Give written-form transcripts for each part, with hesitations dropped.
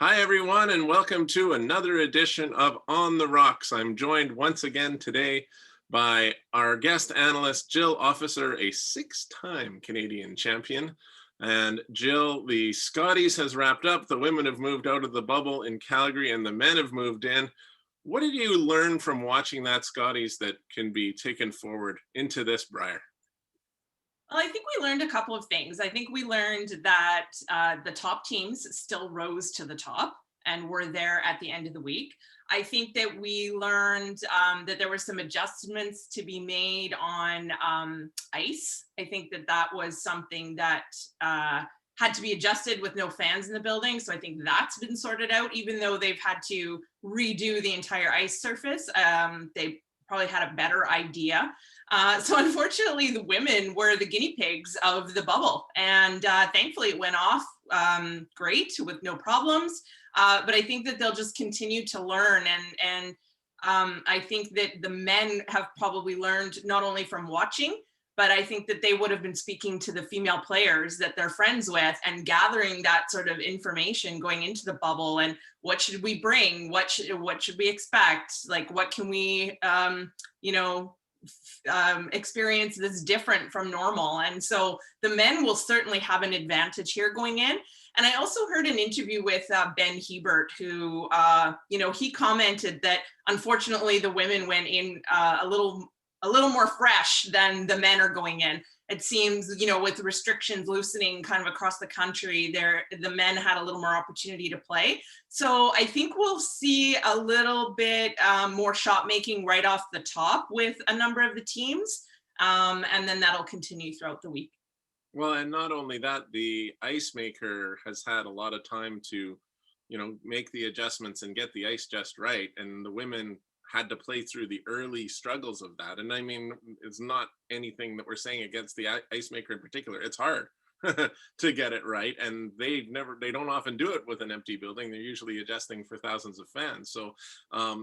Hi, everyone, and welcome to another edition of On the Rocks. I'm joined once again today by our guest analyst, Jill Officer, a six-time Canadian champion. And Jill, the Scotties has wrapped up. The women have moved out of the bubble in Calgary and the men have moved in. What did you learn from watching that Scotties that can be taken forward into this Brier? Well, I think we learned a couple of things. I think we learned that the top teams still rose to the top and were there at the end of the week. I think that we learned that there were some adjustments to be made on ice. I think that that was something that had to be adjusted with no fans in the building. So I think that's been sorted out, even though they've had to redo the entire ice surface. They probably had a better idea. So unfortunately, the women were the guinea pigs of the bubble. And thankfully, it went off great with no problems. But I think that they'll just continue to learn. And I think that the men have probably learned not only from watching, but I think that they would have been speaking to the female players that they're friends with and gathering that sort of information going into the bubble. And what should we bring? What should we expect? Like, what can we, experience that's different from normal? And so the men will certainly have an advantage here going in. And I also heard an interview with Ben Hebert, who, he commented that unfortunately the women went in a little more fresh than the men are going in. It seems, with restrictions loosening kind of across the country, the men had a little more opportunity to play. So I think we'll see a little bit more shot making right off the top with a number of the teams. And then that'll continue throughout the week. Well, and not only that, the ice maker has had a lot of time to, make the adjustments and get the ice just right. And the women had to play through the early struggles of that. And I mean, it's not anything that we're saying against the ice maker in particular. It's hard to get it right. And they don't often do it with an empty building. They're usually adjusting for thousands of fans. So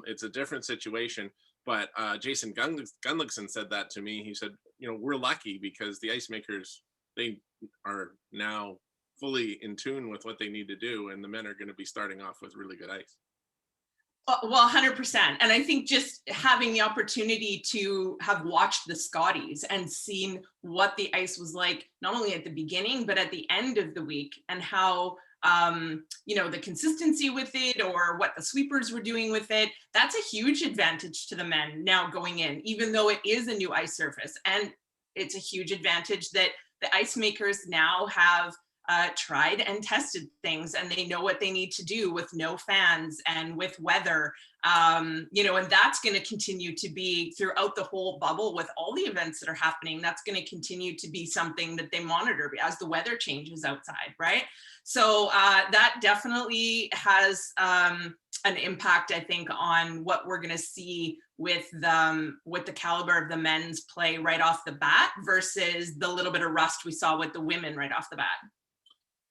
it's a different situation. But Jason Gunlickson said that to me. He said, we're lucky because the ice makers, they are now fully in tune with what they need to do. And the men are going to be starting off with really good ice. Well, 100%. And I think just having the opportunity to have watched the Scotties and seen what the ice was like, not only at the beginning, but at the end of the week, and how, the consistency with it or what the sweepers were doing with it, that's a huge advantage to the men now going in, even though it is a new ice surface. And it's a huge advantage that the ice makers now have tried and tested things, and they know what they need to do with no fans and with weather, and that's going to continue to be throughout the whole bubble with all the events that are happening. That's going to continue to be something that they monitor as the weather changes outside, right? So that definitely has an impact, I think, on what we're going to see with the caliber of the men's play right off the bat versus the little bit of rust we saw with the women right off the bat.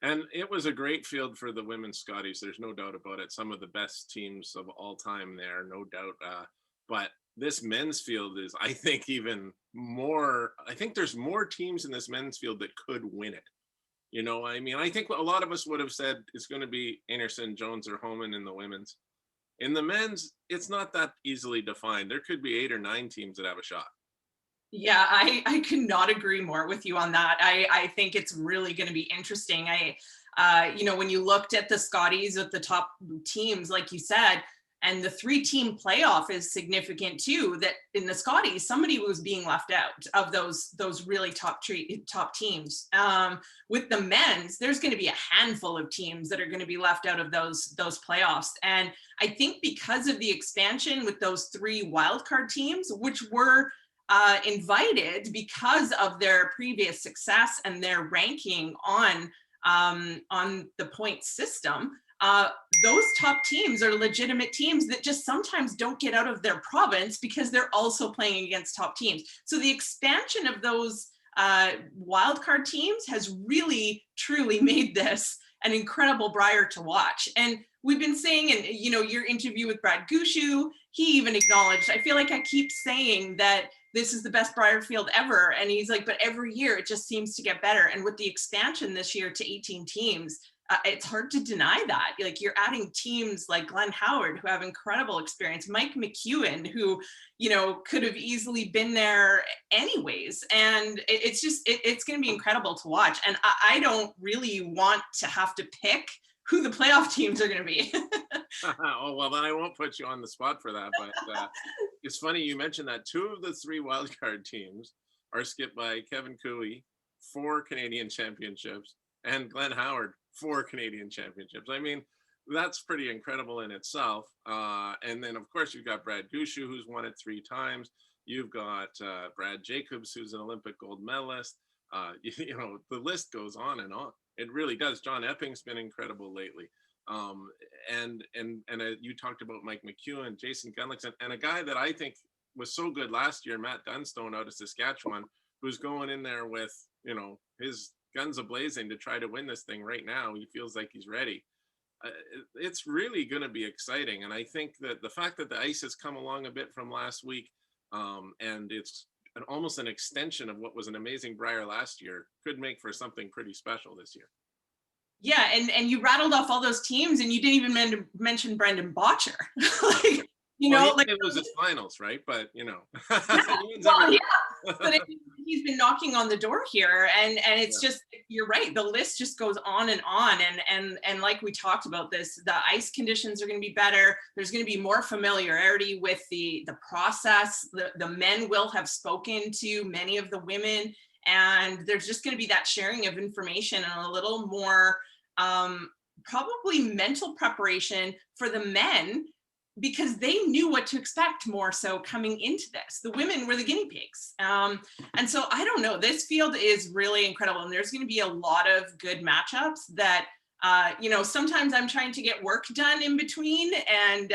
And it was a great field for the women's Scotties. There's no doubt about it. Some of the best teams of all time there, no doubt. But this men's field is, I think, even more. I think there's more teams in this men's field that could win it. I mean, I think a lot of us would have said it's going to be Anderson, Jones, or Homan in the women's. In the men's, it's not that easily defined. There could be 8 or 9 teams that have a shot. Yeah, I could not agree more with you on that. I think it's really going to be interesting. When you looked at the Scotties with the top teams, like you said, and the 3-team playoff is significant too, that in the Scotties, somebody was being left out of those really top teams. With the men's, there's going to be a handful of teams that are going to be left out of those playoffs. And I think because of the expansion with those 3 wildcard teams, which were invited because of their previous success and their ranking on the point system, those top teams are legitimate teams that just sometimes don't get out of their province because they're also playing against top teams. So the expansion of those wildcard teams has really, truly made this an incredible Brier to watch. And we've been saying, and your interview with Brad Gushu, he even acknowledged, I feel like I keep saying that this is the best Brier field ever. And he's like, but every year it just seems to get better. And with the expansion this year to 18 teams, it's hard to deny that. Like, you're adding teams like Glenn Howard, who have incredible experience, Mike McEwen, who, could have easily been there anyways. And it's just, it's going to be incredible to watch. And I don't really want to have to pick who the playoff teams are going to be. Oh, well, then I won't put you on the spot for that. But it's funny you mentioned that 2 of the 3 wildcard teams are skipped by Kevin Cooey, 4 Canadian championships, and Glenn Howard, 4 Canadian championships. I mean, that's pretty incredible in itself. And then, of course, you've got Brad Gushu, who's won it 3 times. You've got Brad Jacobs, who's an Olympic gold medalist. The list goes on and on. It really does. John Epping's been incredible lately. And you talked about Mike McEwen, Jason Gunlickson, and a guy that I think was so good last year, Matt Dunstone out of Saskatchewan, who's going in there with, his guns a-blazing to try to win this thing right now. He feels like he's ready. It's really going to be exciting. And I think that the fact that the ice has come along a bit from last week, and it's almost an extension of what was an amazing Brier last year, could make for something pretty special this year. Yeah, and you rattled off all those teams, and you didn't even mention Brendan Bottcher. Like, it was his finals, right? But yeah, well, yeah. But he's been knocking on the door here, and it's just, you're right. The list just goes on and on, and like we talked about this, the ice conditions are going to be better. There's going to be more familiarity with the process. The men will have spoken to many of the women, and there's just going to be that sharing of information and a little more probably mental preparation for the men, because they knew what to expect more so coming into this. The women were the guinea pigs. And so I don't know, this field is really incredible. And there's going to be a lot of good matchups that, sometimes I'm trying to get work done in between. And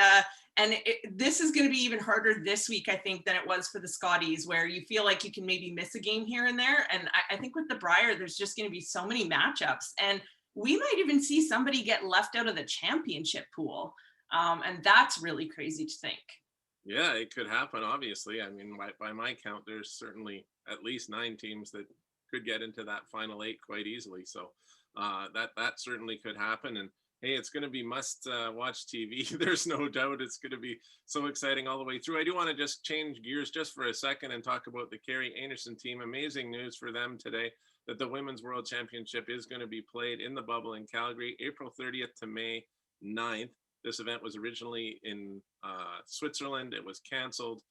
this is going to be even harder this week, I think, than it was for the Scotties, where you feel like you can maybe miss a game here and there. And I think with the Brier, there's just going to be so many matchups. And we might even see somebody get left out of the championship pool. And that's really crazy to think. Yeah, it could happen, obviously. I mean, by my count, there's certainly at least 9 teams that could get into that final 8 quite easily. So that certainly could happen. And hey, it's going to be must watch TV. There's no doubt it's going to be so exciting all the way through. I do want to just change gears just for a second and talk about the Carrie Anderson team. Amazing news for them today that the Women's World Championship is going to be played in the bubble in Calgary, April 30th to May 9th. This event was originally in Switzerland. It was canceled.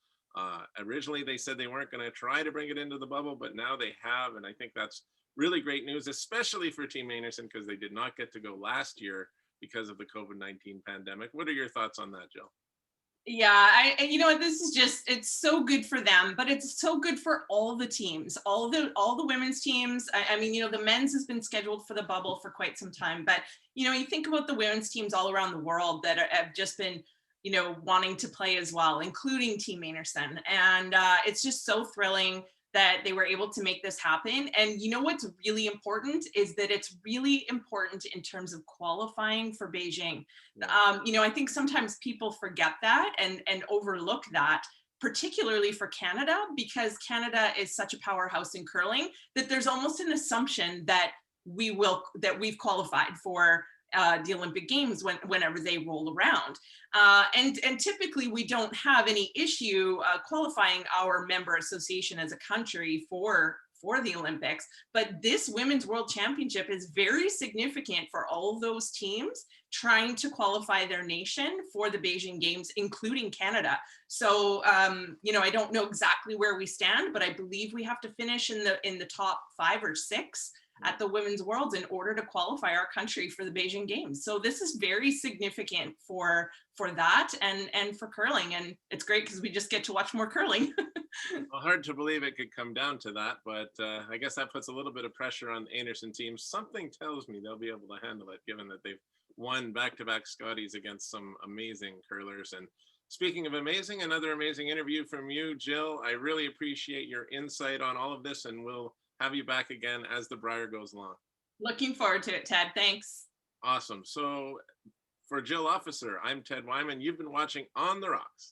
Originally, they said they weren't going to try to bring it into the bubble, but now they have. And I think that's really great news, especially for Team Anderson, because they did not get to go last year because of the COVID-19 pandemic. What are your thoughts on that, Jill? Yeah, this is just, it's so good for them, but it's so good for all the teams, all the women's teams. I mean, the men's has been scheduled for the bubble for quite some time, but you think about the women's teams all around the world that have just been, wanting to play as well, including Team Anderson. And it's just so thrilling that they were able to make this happen. And what's really important is that it's really important in terms of qualifying for Beijing. I think sometimes people forget that and overlook that, particularly for Canada, because Canada is such a powerhouse in curling that there's almost an assumption that we've qualified for the Olympic Games whenever they roll around. And typically we don't have any issue qualifying our member association as a country for the Olympics, but this Women's World Championship is very significant for all of those teams trying to qualify their nation for the Beijing Games, including Canada. So, I don't know exactly where we stand, but I believe we have to finish in the top 5 or 6 at the Women's Worlds in order to qualify our country for the Beijing Games. So this is very significant for that and for curling. And it's great because we just get to watch more curling. Well, hard to believe it could come down to that, but I guess that puts a little bit of pressure on the Anderson team. Something tells me they'll be able to handle it, given that they've won back-to-back Scotties against some amazing curlers. And speaking of amazing, another amazing interview from you, Jill. I really appreciate your insight on all of this, and we'll have you back again as the Brier goes along. Looking forward to it, Ted. Thanks. Awesome. So for Jill Officer, I'm Ted Wyman. You've been watching On the Rocks.